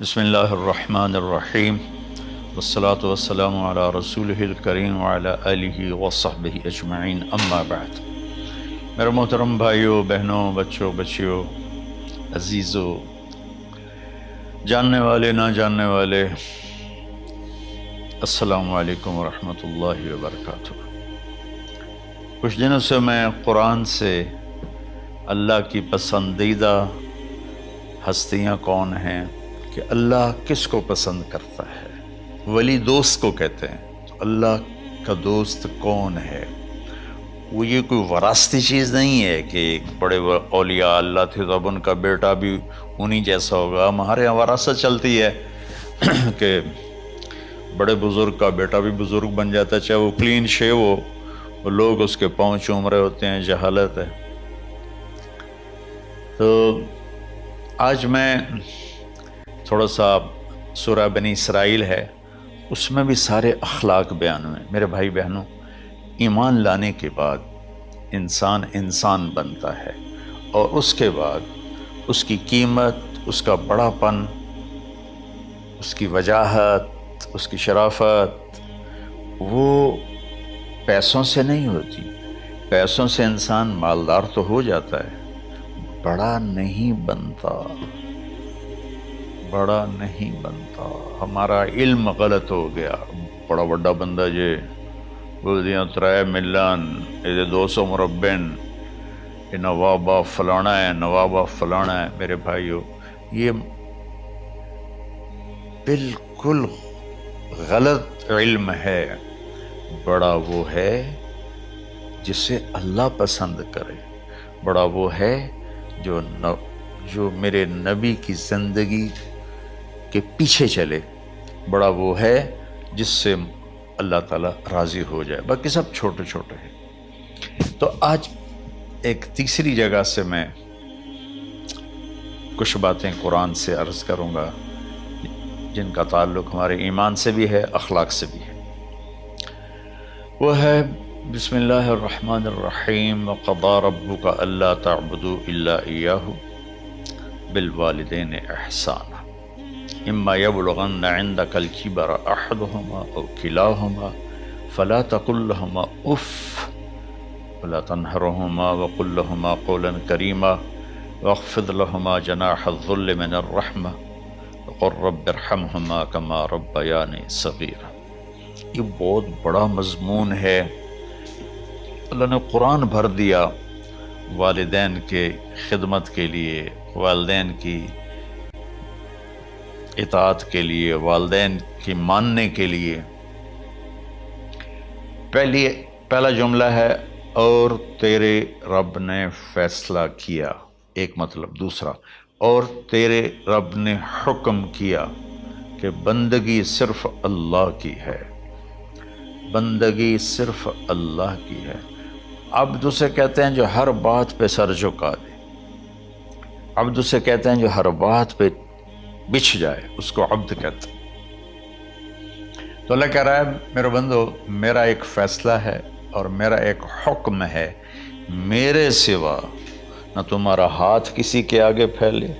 بسم اللہ الرحمن الرحیم والصلاة والسلام علی رسولہ الکریم وعلی آلہ وصحبہ اجمعین، اما بعد۔ میرے محترم بھائیوں، بہنوں، بچوں، بچیوں، عزیزوں، جاننے والے، نہ جاننے والے، السلام علیکم ورحمۃ اللہ وبرکاتہ۔ کچھ دنوں سے میں قرآن سے اللہ کی پسندیدہ ہستیاں کون ہیں، کہ اللہ کس کو پسند کرتا ہے، ولی دوست کو کہتے ہیں۔ تو اللہ کا دوست کون ہے؟ وہ یہ کوئی وراثتی چیز نہیں ہے کہ ایک بڑے اولیاء اللہ تھے تو اب ان کا بیٹا بھی انہی جیسا ہوگا۔ ہمارے یہاں وراثت چلتی ہے کہ بڑے بزرگ کا بیٹا بھی بزرگ بن جاتا ہے، چاہے وہ کلین شیو ہو، وہ لوگ اس کے پاؤں چوم رہے ہوتے ہیں، جہالت ہے۔ تو آج میں تھوڑا سا سورہ بنی اسرائیل ہے، اس میں بھی سارے اخلاق بیان ہوئے۔ میرے بھائی بہنوں، ایمان لانے کے بعد انسان بنتا ہے، اور اس کے بعد اس کی قیمت، اس کا بڑا پن، اس کی وجاہت، اس کی شرافت وہ پیسوں سے نہیں ہوتی۔ پیسوں سے انسان مالدار تو ہو جاتا ہے، بڑا نہیں بنتا، بڑا نہیں بنتا۔ ہمارا علم غلط ہو گیا۔ بڑا بڑا بندہ جے بولدیاں 3 ملن، یہ 200 مربع، یہ نوابہ فلانا ہے، نوابہ فلانا ہے۔ میرے بھائیو، یہ بالکل غلط علم ہے۔ بڑا وہ ہے جسے اللہ پسند کرے، بڑا وہ ہے جو میرے نبی کی زندگی کے پیچھے چلے، بڑا وہ ہے جس سے اللہ تعالیٰ راضی ہو جائے، باقی سب چھوٹے چھوٹے ہیں۔ تو آج ایک تیسری جگہ سے میں کچھ باتیں قرآن سے عرض کروں گا جن کا تعلق ہمارے ایمان سے بھی ہے، اخلاق سے بھی ہے۔ وہ ہے بسم اللہ الرحمن الرحیم، وَقَضَىٰ رَبُّكَ أَلَّا تَعْبُدُوا إِلَّا إِيَّاهُ بِالْوَالِدَيْنِ إِحْسَانًا إِمَّا يَبْلُغَنَّ عِندَكَ الْكِبَرَ أَحَدُهُمَا أَوْ كِلَاهُمَا فَلَا تَقُل لَّهُمَا أُفٍّ وَلَا تَنْهَرْهُمَا وَقُل لَّهُمَا قَوْلًا كَرِيمًا وَاخْفِضْ لَهُمَا جَنَاحَ الذُّلِّ مِنَ الرَّحْمَةِ وَقُل رَّبِّ ارْحَمْهُمَا كَمَا رَبَّيَانِي صَغِيرًا۔ یہ بہت بڑا مضمون ہے۔ اللہ نے قرآن بھر دیا والدین کے خدمت کے لیے، والدین کی اطاعت کے لیے، والدین کی ماننے کے لیے۔ پہلا جملہ ہے اور تیرے رب نے فیصلہ کیا، ایک مطلب۔ دوسرا، اور تیرے رب نے حکم کیا کہ بندگی صرف اللہ کی ہے، بندگی صرف اللہ کی ہے۔ عبد اسے کہتے ہیں جو ہر بات پہ سر جھکا دے، عبد اسے کہتے ہیں جو ہر بات پہ بچھ جائے، اس کو عبد کہتے ہیں۔ تو اللہ کہہ رہا ہے میرے بندو، میرا ایک فیصلہ ہے اور میرا ایک حکم ہے، میرے سوا نہ تمہارا ہاتھ کسی کے آگے پھیلے،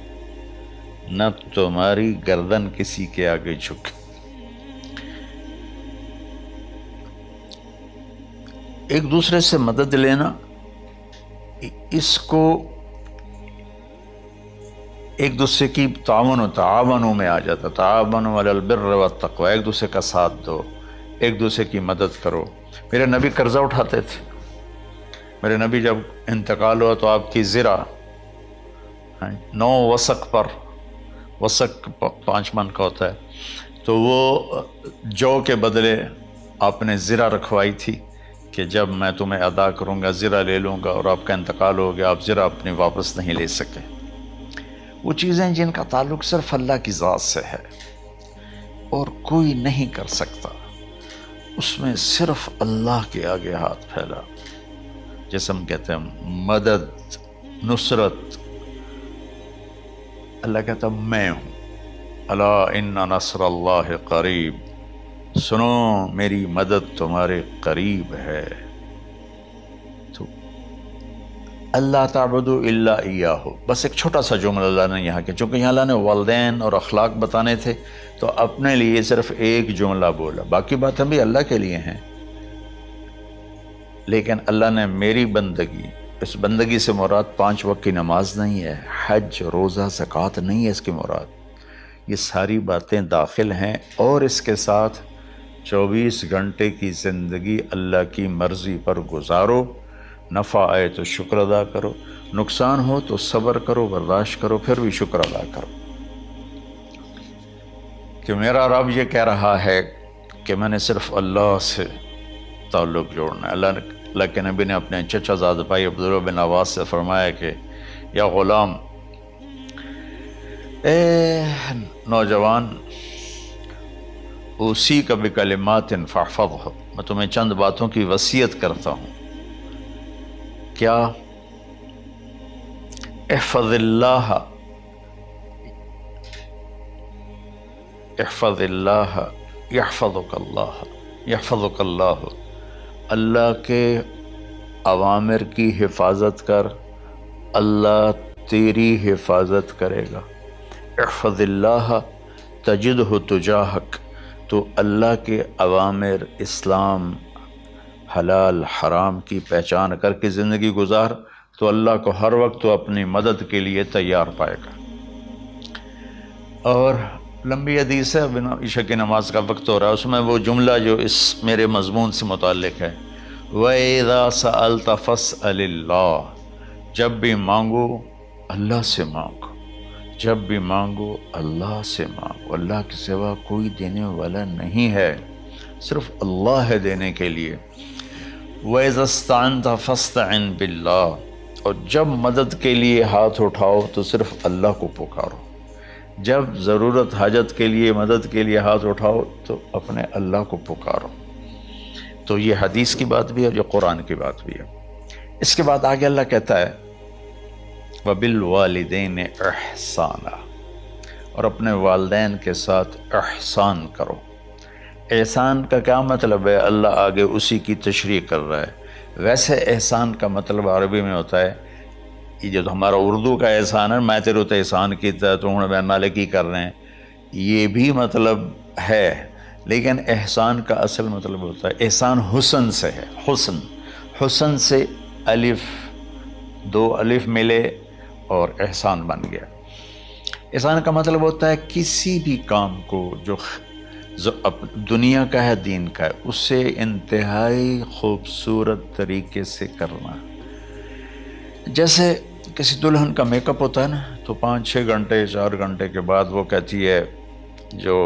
نہ تمہاری گردن کسی کے آگے جھکے۔ ایک دوسرے سے مدد لینا، اس کو ایک دوسرے کی تعاونوں میں آ جاتا، تعاونوا علی البر والتقوی، ایک دوسرے کا ساتھ دو، ایک دوسرے کی مدد کرو۔ میرے نبی قرضہ اٹھاتے تھے۔ میرے نبی جب انتقال ہوا تو آپ کی زرہ 9 وسق پر، وسق 5 من کا ہوتا ہے، تو وہ جو کے بدلے آپ نے زرہ رکھوائی تھی کہ جب میں تمہیں ادا کروں گا زرہ لے لوں گا، اور آپ کا انتقال ہو گیا، آپ زرہ اپنی واپس نہیں لے سکے۔ وہ چیزیں جن کا تعلق صرف اللہ کی ذات سے ہے اور کوئی نہیں کر سکتا، اس میں صرف اللہ کے آگے ہاتھ پھیلا، جیسے ہم کہتے ہیں مدد، نصرت۔ اللہ کہتا میں ہوں، الا ان نصر اللہ قریب، سنو میری مدد تمہارے قریب ہے۔ تو اللہ تعبدوا الا ایاہ، بس ایک چھوٹا سا جملہ اللہ نے یہاں کے، چونکہ یہاں اللہ نے والدین اور اخلاق بتانے تھے تو اپنے لیے صرف ایک جملہ بولا، باقی باتیں بھی اللہ کے لیے ہیں، لیکن اللہ نے میری بندگی، اس بندگی سے مراد 5 وقت کی نماز نہیں ہے، حج، روزہ، زکوٰۃ نہیں ہے اس کی مراد، یہ ساری باتیں داخل ہیں، اور اس کے ساتھ 24 گھنٹے کی زندگی اللہ کی مرضی پر گزارو، نفع آئے تو شکر ادا کرو، نقصان ہو تو صبر کرو، برداشت کرو، پھر بھی شکر ادا کرو، کہ میرا رب یہ کہہ رہا ہے کہ میں نے صرف اللہ سے تعلق جوڑنا ہے۔ اللہ کے نبی نے اپنے چچا زاد بھائی عبداللہ بن عباس سے فرمایا کہ یا غلام، اے نوجوان، اسی کا بکلمات فاحفظہ، میں تمہیں چند باتوں کی وصیت کرتا ہوں، کیا؟ احفظ اللہ، احفظ اللہ یحفظک اللہ، یحفظک اللہ، اللہ کے اوامر کی حفاظت کر، اللہ تیری حفاظت کرے گا۔ احفظ اللہ تجدہ تجاہک، تو اللہ کے اوامر، اسلام، حلال حرام کی پہچان کر کے زندگی گزار تو اللہ کو ہر وقت تو اپنی مدد کے لیے تیار پائے گا۔ اور لمبی حدیث ہے، عشاء کی نماز کا وقت ہو رہا ہے، اس میں وہ جملہ جو اس میرے مضمون سے متعلق ہے، وَإِذَا سَأَلْتَ فَاسْأَلِ اللَّهِ، جب بھی مانگو اللہ سے مانگو، جب بھی مانگو اللہ سے مانگو، اللہ کے سوا کوئی دینے والا نہیں ہے، صرف اللہ ہے دینے کے لیے۔ وَإِذَا اسْتَعَنْتَ فَاسْتَعِنْ بِاللَّهِ، اور جب مدد کے لیے ہاتھ اٹھاؤ تو صرف اللہ کو پکارو، جب ضرورت حاجت کے لیے، مدد کے لیے ہاتھ اٹھاؤ تو اپنے اللہ کو پکارو۔ تو یہ حدیث کی بات بھی ہے، جو قرآن کی بات بھی ہے۔ اس کے بعد آگے اللہ کہتا ہے وَبِالْوَالِدَيْنِ إِحْسَانًا، اور اپنے والدین کے ساتھ احسان کرو۔ احسان کا کیا مطلب ہے؟ اللہ آگے اسی کی تشریح کر رہا ہے۔ ویسے احسان کا مطلب عربی میں ہوتا ہے، یہ جو ہمارا اردو کا احسان ہے، میں تیرے تو احسان کیتا تو ہوں میں نالے کی کر رہے ہیں، یہ بھی مطلب ہے، لیکن احسان کا اصل مطلب ہوتا ہے، احسان حسن سے ہے، حسن، حسن سے الف، 2 الف ملے اور احسان بن گیا۔ احسان کا مطلب ہوتا ہے کسی بھی کام کو جو دنیا کا ہے، دین کا ہے، اسے انتہائی خوبصورت طریقے سے کرنا۔ جیسے کسی دلہن کا میک اپ ہوتا ہے نا، تو 5-6 گھنٹے 4 گھنٹے کے بعد وہ کہتی ہے، جو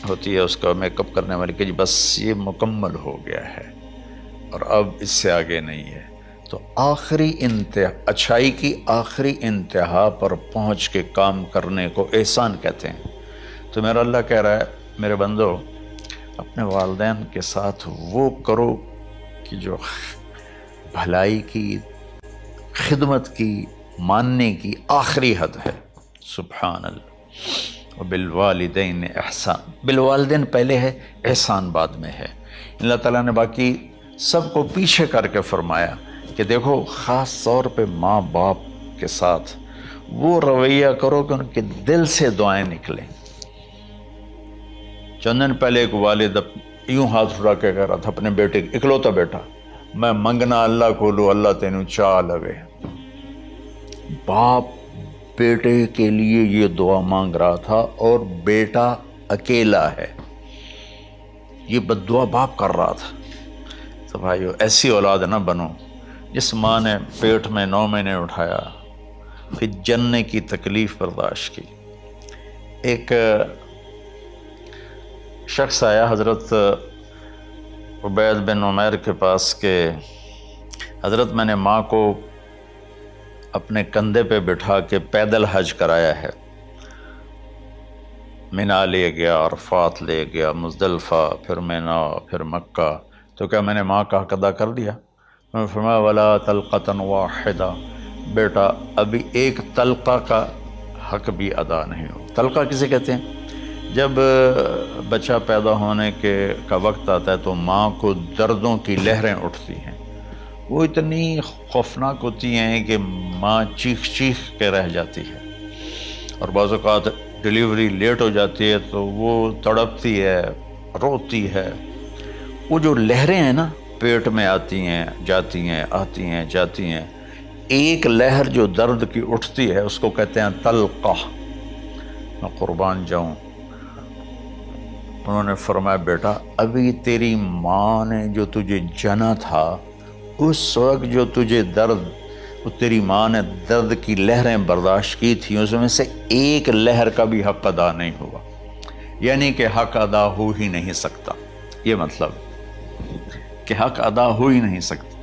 ہوتی ہے اس کا میک اپ کرنے والی، کہ جی بس یہ مکمل ہو گیا ہے اور اب اس سے آگے نہیں ہے۔ تو آخری انتہا، اچھائی کی آخری انتہا پر پہنچ کے کام کرنے کو احسان کہتے ہیں۔ تو میرا اللہ کہہ رہا ہے، میرے بندو، اپنے والدین کے ساتھ وہ کرو کہ جو بھلائی کی، خدمت کی، ماننے کی آخری حد ہے۔ سبحان اللہ۔ وبالوالدین احسان، بالوالدین پہلے ہے، احسان بعد میں ہے۔ اللہ تعالیٰ نے باقی سب کو پیچھے کر کے فرمایا کہ دیکھو، خاص طور پہ ماں باپ کے ساتھ وہ رویہ کرو کہ ان کے دل سے دعائیں نکلیں۔ چند دن پہلے ایک والد یوں ہاتھ اٹھا کے کہہ رہا تھا اپنے بیٹے، اکلوتا بیٹا، میں منگنا اللہ کو لو، اللہ تینوں چاہ لوے۔ باپ بیٹے کے لیے یہ دعا مانگ رہا تھا، اور بیٹا اکیلا ہے، یہ بد دعا باپ کر رہا تھا۔ تو بھائیو، ایسی اولاد نہ بنو جس ماں نے پیٹ میں 9 مہینے اٹھایا، پھر جننے کی تکلیف برداشت کی۔ ایک شخص آیا حضرت عبید بن عمیر کے پاس کہ حضرت، میں نے ماں کو اپنے کندھے پہ بٹھا کے پیدل حج کرایا ہے، مینا لے گیا، عرفات لے گیا، مزدلفہ، پھر مینا، پھر مکہ، تو کیا میں نے ماں کا حق ادا کر دیا؟ میں نے فرمایا ولا تلقۃ واحدہ، بیٹا ابھی ایک تلقہ کا حق بھی ادا نہیں ہو۔ تلقہ کسے کہتے ہیں؟ جب بچہ پیدا ہونے کا وقت آتا ہے تو ماں کو دردوں کی لہریں اٹھتی ہیں، وہ اتنی خوفناک ہوتی ہیں کہ ماں چیخ چیخ کے رہ جاتی ہے، اور بعض اوقات ڈیلیوری لیٹ ہو جاتی ہے تو وہ تڑپتی ہے، روتی ہے۔ وہ جو لہریں ہیں نا، پیٹ میں آتی ہیں جاتی ہیں، آتی ہیں جاتی ہیں، ایک لہر جو درد کی اٹھتی ہے اس کو کہتے ہیں طلقہ۔ میں قربان جاؤں، انہوں نے فرمایا بیٹا ابھی تیری ماں نے جو تجھے جنا تھا، اس وقت جو تجھے درد، وہ تیری ماں نے درد کی لہریں برداشت کی تھیں، اس میں سے ایک لہر کا بھی حق ادا نہیں ہوا، یعنی کہ حق ادا ہو ہی نہیں سکتا۔ یہ مطلب کہ حق ادا ہو ہی نہیں سکتا۔